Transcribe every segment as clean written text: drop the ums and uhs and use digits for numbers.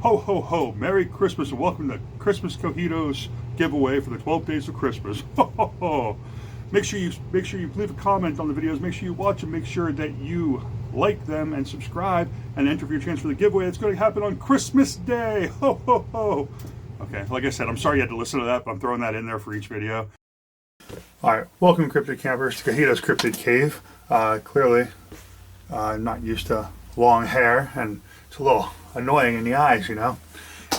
Ho ho ho! Merry Christmas and welcome to Christmas Cogitos giveaway for the 12 days of Christmas. Ho ho ho! Make sure you leave a comment on the videos. Make sure you watch them. Make sure that you like them and subscribe and enter for your chance for the giveaway. It's going to happen on Christmas Day. Ho ho ho! Okay, like I said, I'm sorry you had to listen to that, but I'm throwing that in there for each video. All right, welcome Cryptid Campers to Cogito's Cryptid Cave. Clearly, not used to long hair, and it's a little annoying in the eyes, you know.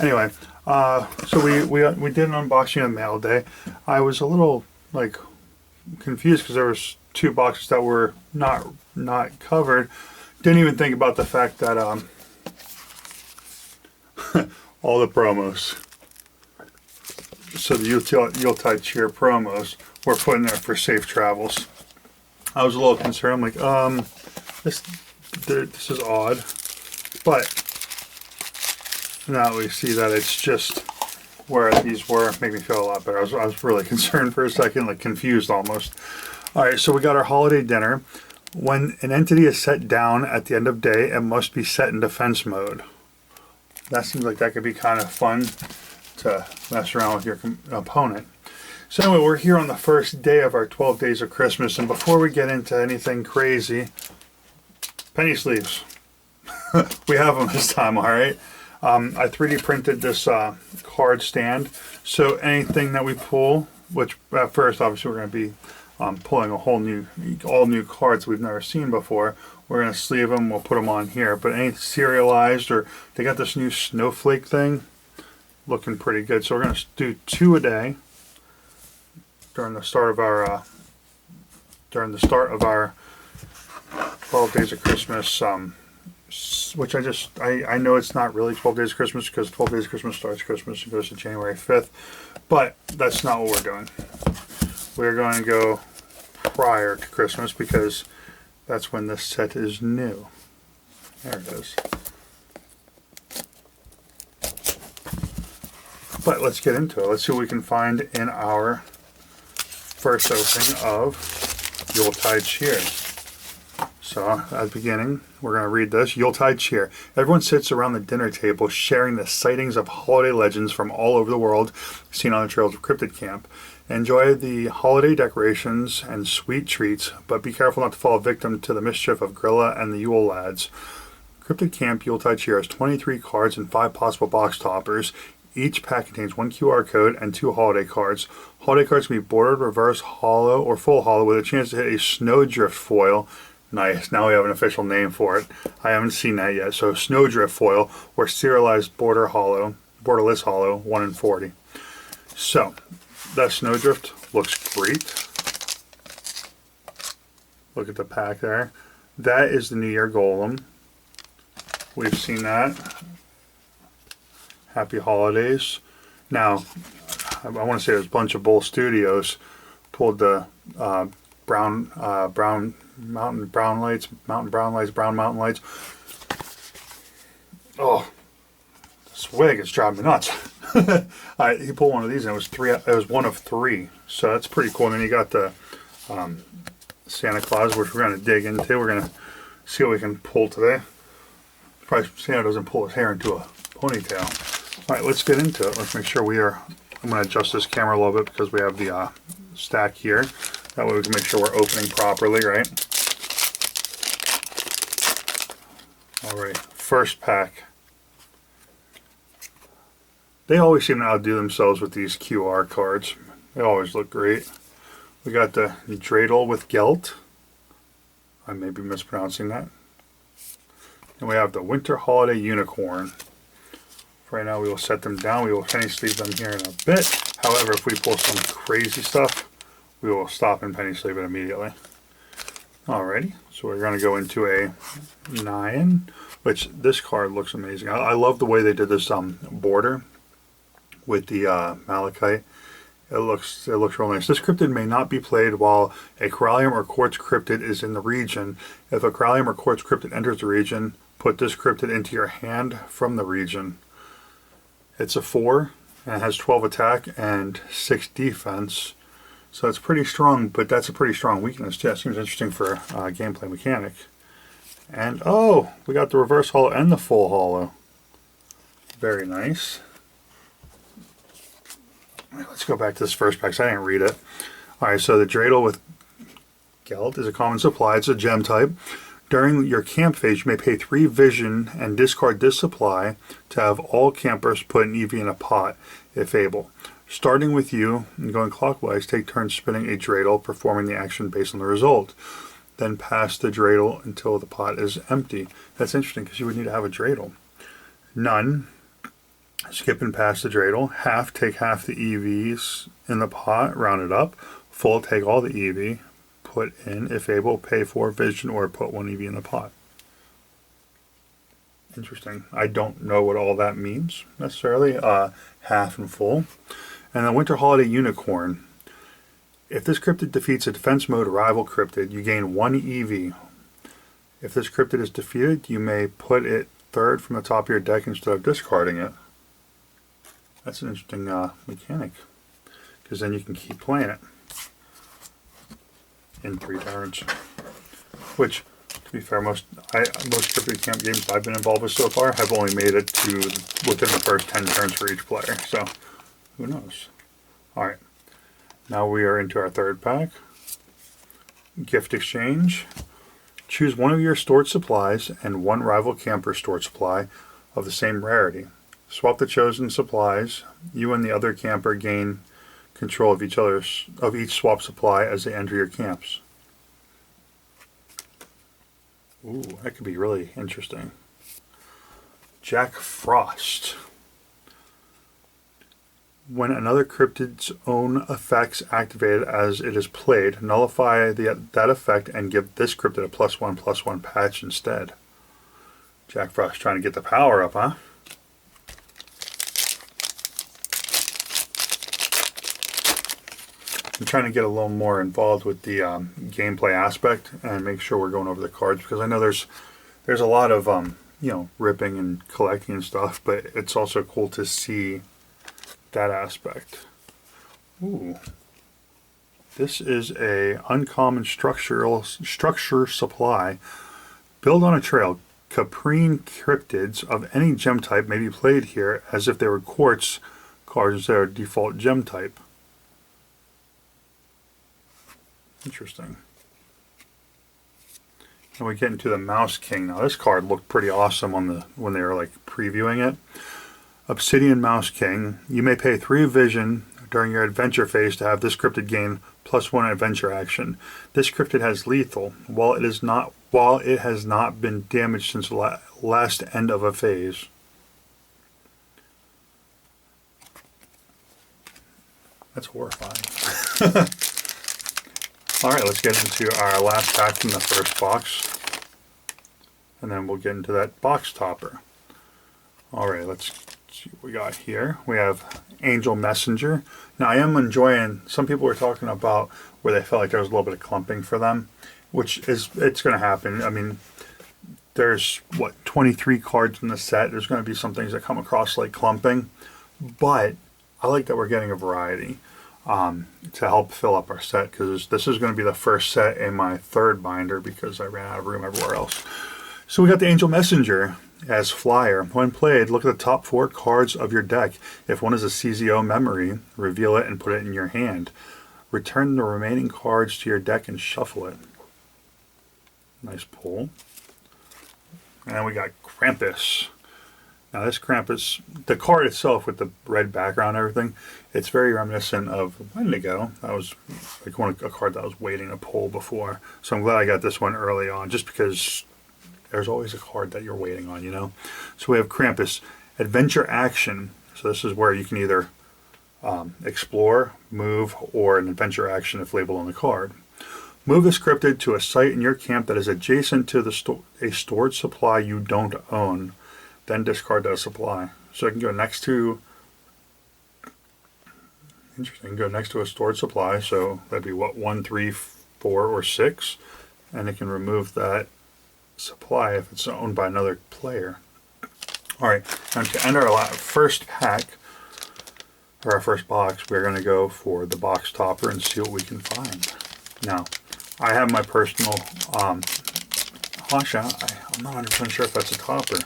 Anyway, so we did an unboxing on mail day. I was a little confused because there was two boxes that were not covered. Didn't even think about the fact that all the promos. So the Yuletide cheer promos were put in there for safe travels. I was a little concerned. I'm like, this is odd, but now we see that it's just where these were. Make me feel a lot better. I was really concerned for a second, like confused almost. All right, so we got our holiday dinner. When an entity is set down at the end of day, it must be set in defense mode. That seems like that could be kind of fun to mess around with your opponent. So anyway, we're here on the first day of our 12 days of Christmas, and before we get into anything crazy, penny sleeves. We have them this time, all right? I 3D printed this card stand, so anything that we pull, which at first obviously we're going to be pulling all new cards we've never seen before, we're going to sleeve them, we'll put them on here. But any serialized, or they got this new snowflake thing, looking pretty good. So we're going to do 2 a day during the start of our 12 days of Christmas. Which I know it's not really 12 days of Christmas, because 12 days of Christmas starts Christmas and goes to January 5th, but that's not what we're doing. We're going to go prior to Christmas because that's when this set is new. There it is. But let's get into it. Let's see what we can find in our first opening of Yuletide Cheer. So, at the beginning, we're going to read this. Yuletide Cheer. Everyone sits around the dinner table sharing the sightings of holiday legends from all over the world seen on the trails of Cryptid Camp. Enjoy the holiday decorations and sweet treats, but be careful not to fall victim to the mischief of Grilla and the Yule Lads. Cryptid Camp Yuletide Cheer has 23 cards and 5 possible box toppers. Each pack contains 1 QR code and 2 holiday cards. Holiday cards can be bordered, reverse, hollow, or full hollow with a chance to hit a snowdrift foil. Nice, now we have an official name for it. I haven't seen that yet. So snowdrift foil or serialized borderless hollow, 1 in 40. So that snowdrift looks great. Look at the pack there. That is the New Year Golem. We've seen that. Happy holidays. Now, I want to say it was a bunch of Bull Studios pulled the brown mountain brown lights. Oh, this wig is driving me nuts. He pulled one of these and it was 1 of 3. So that's pretty cool. And then you got the Santa Claus, which we're going to dig into. We're going to see what we can pull today. Probably Santa doesn't pull his hair into a ponytail. All right, let's get into it. Let's make sure I'm going to adjust this camera a little bit because we have the stack here. That way we can make sure we're opening properly, right? All right, first pack. They always seem to outdo themselves with these QR cards. They always look great. We got the Dreidel with Gelt. I may be mispronouncing that. And we have the Winter Holiday Unicorn. Right now we will set them down. We will penny sleeve them here in a bit. However, if we pull some crazy stuff, we will stop and penny sleeve it immediately. Alrighty, so we're going to go into a 9, which this card looks amazing. I love the way they did this border with the malachite. It looks real nice. This cryptid may not be played while a corallium or quartz cryptid is in the region. If a corallium or quartz cryptid enters the region, put this cryptid into your hand from the region. It's a 4, and it has 12 attack and 6 defense. So it's pretty strong, but that's a pretty strong weakness too. That seems interesting for a gameplay mechanic. And oh, we got the reverse hollow and the full hollow. Very nice. Let's go back to this first pack, 'cause I didn't read it. Alright, so the dreidel with geld is a common supply. It's a gem type. During your camp phase, you may pay 3 vision and discard this supply to have all campers put an EV in a pot, if able. Starting with you and going clockwise, take turns spinning a dreidel, performing the action based on the result. Then pass the dreidel until the pot is empty. That's interesting because you would need to have a dreidel. None. Skip and pass the dreidel. Half, take half the EVs in the pot, round it up. Full, take all the EV, put in, if able, pay 4 vision or put 1 EV in the pot. Interesting. I don't know what all that means necessarily. Half and full. And the Winter Holiday Unicorn. If this cryptid defeats a defense mode rival cryptid, you gain 1 EV. If this cryptid is defeated, you may put it third from the top of your deck instead of discarding it. That's an interesting mechanic, because then you can keep playing it in 3 turns. Which, to be fair, most cryptid camp games I've been involved with so far have only made it to within the first 10 turns for each player. So, who knows? Alright, now we are into our third pack. Gift exchange. Choose one of your stored supplies and 1 rival camper stored supply of the same rarity. Swap the chosen supplies. You and the other camper gain control of each swap supply as they enter your camps. Ooh, that could be really interesting. Jack Frost. When another cryptid's own effects activated as it is played, nullify that effect and give this cryptid a +1/+1 patch instead. Jack Frost trying to get the power up, huh? I'm trying to get a little more involved with the gameplay aspect and make sure we're going over the cards, because I know there's a lot of ripping and collecting and stuff, but it's also cool to see that aspect. Ooh, this is a uncommon structure supply. Build on a trail. Caprine cryptids of any gem type may be played here as if they were quartz cards instead of default gem type. Interesting. And we get into the Mouse King. Now this card looked pretty awesome when they were like previewing it. Obsidian Mouse King. You may pay 3 vision during your adventure phase to have this cryptid gain +1 adventure action. This cryptid has lethal, while it has not been damaged since the last end of a phase. That's horrifying. Alright, let's get into our last pack from the first box. And then we'll get into that box topper. Alright, let's see what we got here. We have Angel Messenger. Now I am enjoying, some people were talking about where they felt like there was a little bit of clumping for them, which is, it's going to happen. I mean, there's, 23 cards in the set. There's going to be some things that come across like clumping, but I like that we're getting a variety. To help fill up our set, because this is going to be the first set in my 3rd binder because I ran out of room everywhere else. So we got the Angel Messenger as flyer. When played, look at the top 4 cards of your deck. If one is a CZO memory, reveal it and put it in your hand. Return the remaining cards to your deck and shuffle it. Nice pull. And we got Krampus. Now this Krampus, the card itself with the red background and everything, it's very reminiscent of Wendigo. That was like a card that I was waiting to pull before. So I'm glad I got this one early on, just because there's always a card that you're waiting on, you know. So we have Krampus, Adventure Action. So this is where you can either explore, move, or an adventure action if labeled on the card. Move this cryptid to a site in your camp that is adjacent to a stored supply you don't own. Then discard that supply. So I can go next to, interesting, go next to a stored supply. So that'd be what, 1, 3, 4, or 6. And it can remove that supply if it's owned by another player. Alright, now to end our first pack, or our first box, we're going to go for the box topper and see what we can find. Now, I have my personal Hasha. I'm not 100% sure if that's a topper.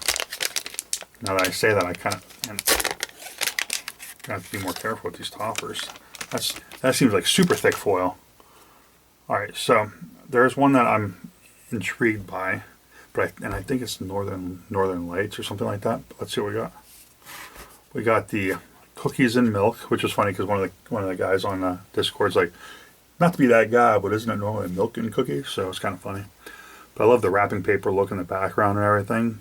Now that I say that, I kind of, Gonna have to be more careful with these toppers. That seems like super thick foil. Alright, so there's one that I'm intrigued by, and I think it's Northern Lights or something like that. But let's see what we got. We got the cookies and milk, which is funny because one of the guys on Discord's like, not to be that guy, but isn't it normally milk and cookies? So it's kind of funny. But I love the wrapping paper look in the background and everything.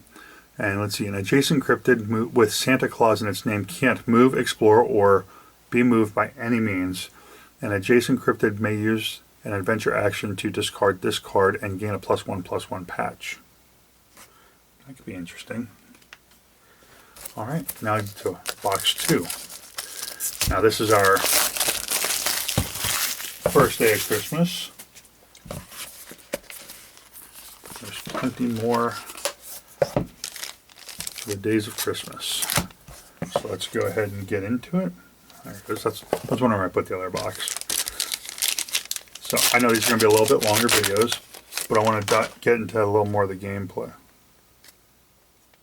And let's see, an adjacent cryptid with Santa Claus in its name can't move, explore, or be moved by any means. An adjacent cryptid may use an adventure action to discard this card and gain a +1/+1 patch. That could be interesting. Alright, now to box 2. Now this is our first day of Christmas. There's plenty more for the days of Christmas. So let's go ahead and get into it. There it goes. That's where I put the other box. So I know these are going to be a little bit longer videos, but I want to get into a little more of the gameplay.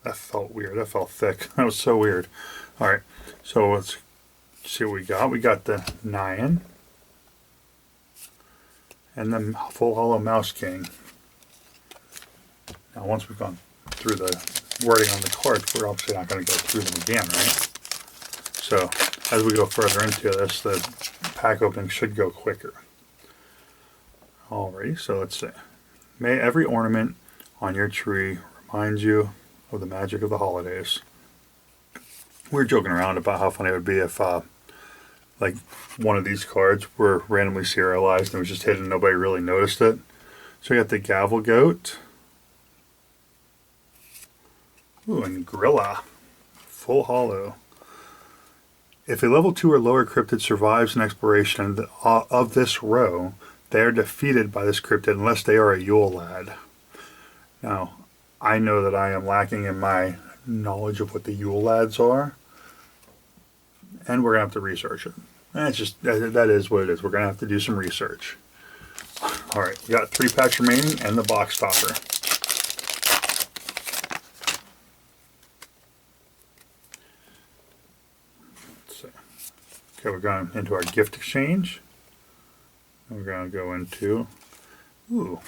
That felt weird. That felt thick. That was so weird. Alright, so let's see what we got. We got the Nyan and the Full Hollow Mouse King. Now once we've gone through the wording on the cards, we're obviously not going to go through them again, right? So as we go further into this, the pack opening should go quicker. Alrighty, so let's see. May every ornament on your tree remind you of the magic of the holidays. We were joking around about how funny it would be if like one of these cards were randomly serialized and it was just hidden and nobody really noticed it. So we got the Gavel Goat. Ooh, and Grilla. Full Hollow. If a level 2 or lower cryptid survives an exploration of this row, they are defeated by this cryptid unless they are a Yule Lad. Now, I know that I am lacking in my knowledge of what the Yule Lads are, and we're going to have to research it. And it's just, that is what it is. We're going to have to do some research. Alright, we got 3 packs remaining and the box topper. Let's see. Okay, we're going into our gift exchange. We're going to go into, ooh,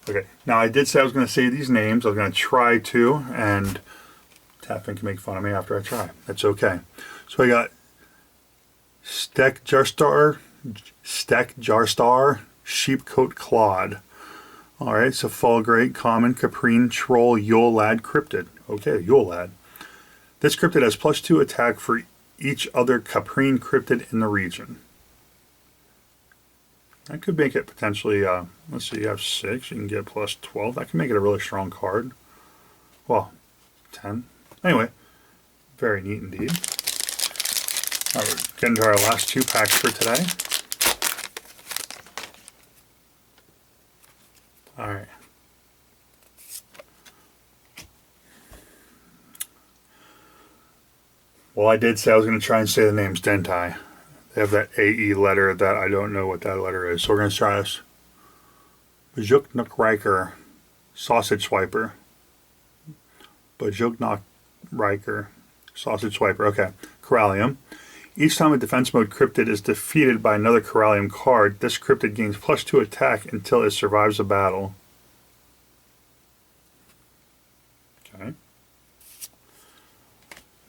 okay. Now I did say I was going to say these names. I was going to try to, and Taffin can make fun of me after I try. That's okay. So I got Stek Jarstar, Sheepcoat Claude. Alright, so Fall Great, Common, Caprine, Troll, Yule Lad, Cryptid. Okay, Yule Lad. This cryptid has +2 attack for each other Caprine cryptid in the region. That could make it potentially, let's see, you have 6, you can get +12. That can make it a really strong card. Well, 10. Anyway, very neat indeed. Alright, we're getting to our last 2 packs for today. Alright. Well, I did say I was going to try and say the names, didn't I? They have that AE letter that I don't know what that letter is. So we're going to try this. Bajuknuk Riker, Sausage Swiper. Bajuknuk Riker, Sausage Swiper. Okay. Corallium. Each time a defense mode cryptid is defeated by another Corallium card, this cryptid gains +2 attack until it survives a battle. Okay.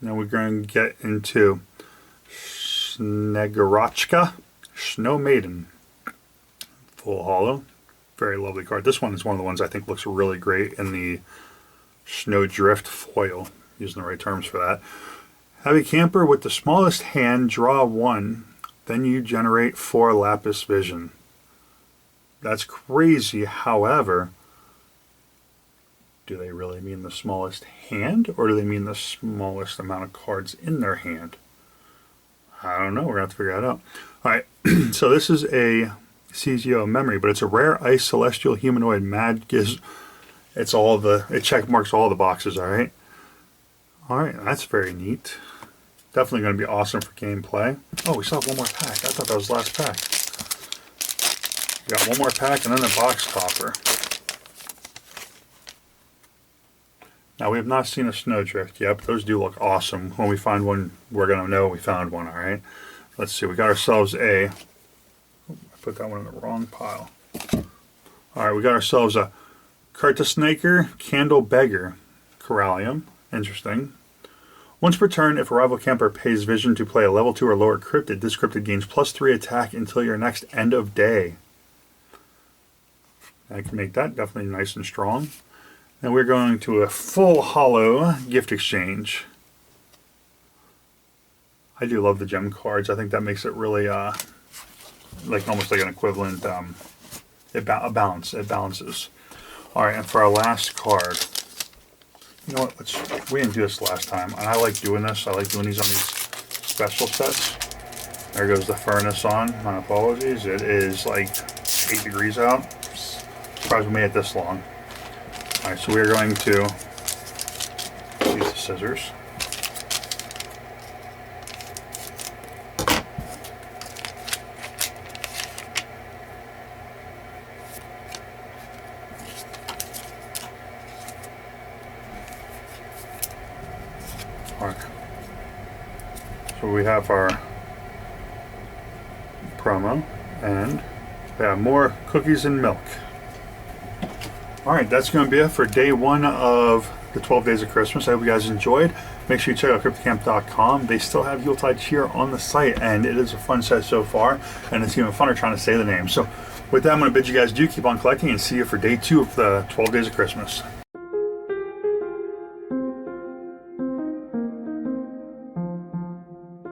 Now we're going to get into Snegarachka, Snow Maiden. Full Hollow. Very lovely card. This one is one of the ones I think looks really great in the Snowdrift foil. Using the right terms for that. Have a camper with the smallest hand draw 1. Then you generate 4 Lapis Vision. That's crazy. However, do they really mean the smallest hand, or do they mean the smallest amount of cards in their hand? I don't know. We're going to have to figure that out. Alright, so this is a CZO memory, but it's a rare ice celestial humanoid mad giz. It check marks all the boxes, alright? Alright, that's very neat. Definitely going to be awesome for gameplay. Oh, we still have one more pack. I thought that was the last pack. We got one more pack and then a box topper. Now, we have not seen a snowdrift yet, but those do look awesome. When we find one, we're going to know we found one, all right? Let's see. We got ourselves I put that one in the wrong pile. All right, we got ourselves a Cryptid-Mas Candle Beggar Corallium. Interesting. Once per turn, if a rival camper pays vision to play a level 2 or lower cryptid, this cryptid gains +3 attack until your next end of day. I can make that definitely nice and strong. And we're going to a full holo gift exchange. I do love the gem cards. I think that makes it really like almost like an equivalent. It balances. All right, and for our last card, you know what? We didn't do this last time, and I like doing this. I like doing these on these special sets. There goes the furnace on. My apologies. It is like 8 degrees out. Surprised we made it this long. All right, so we are going to use the scissors. So we have our promo, and we have more cookies and milk. Alright, that's going to be it for day 1 of the 12 Days of Christmas. I hope you guys enjoyed. Make sure you check out cryptocamp.com. They still have Yuletide cheer on the site, and it is a fun set so far, and it's even funner trying to say the name. So with that, I'm going to bid you guys do keep on collecting, and see you for day 2 of the 12 Days of Christmas.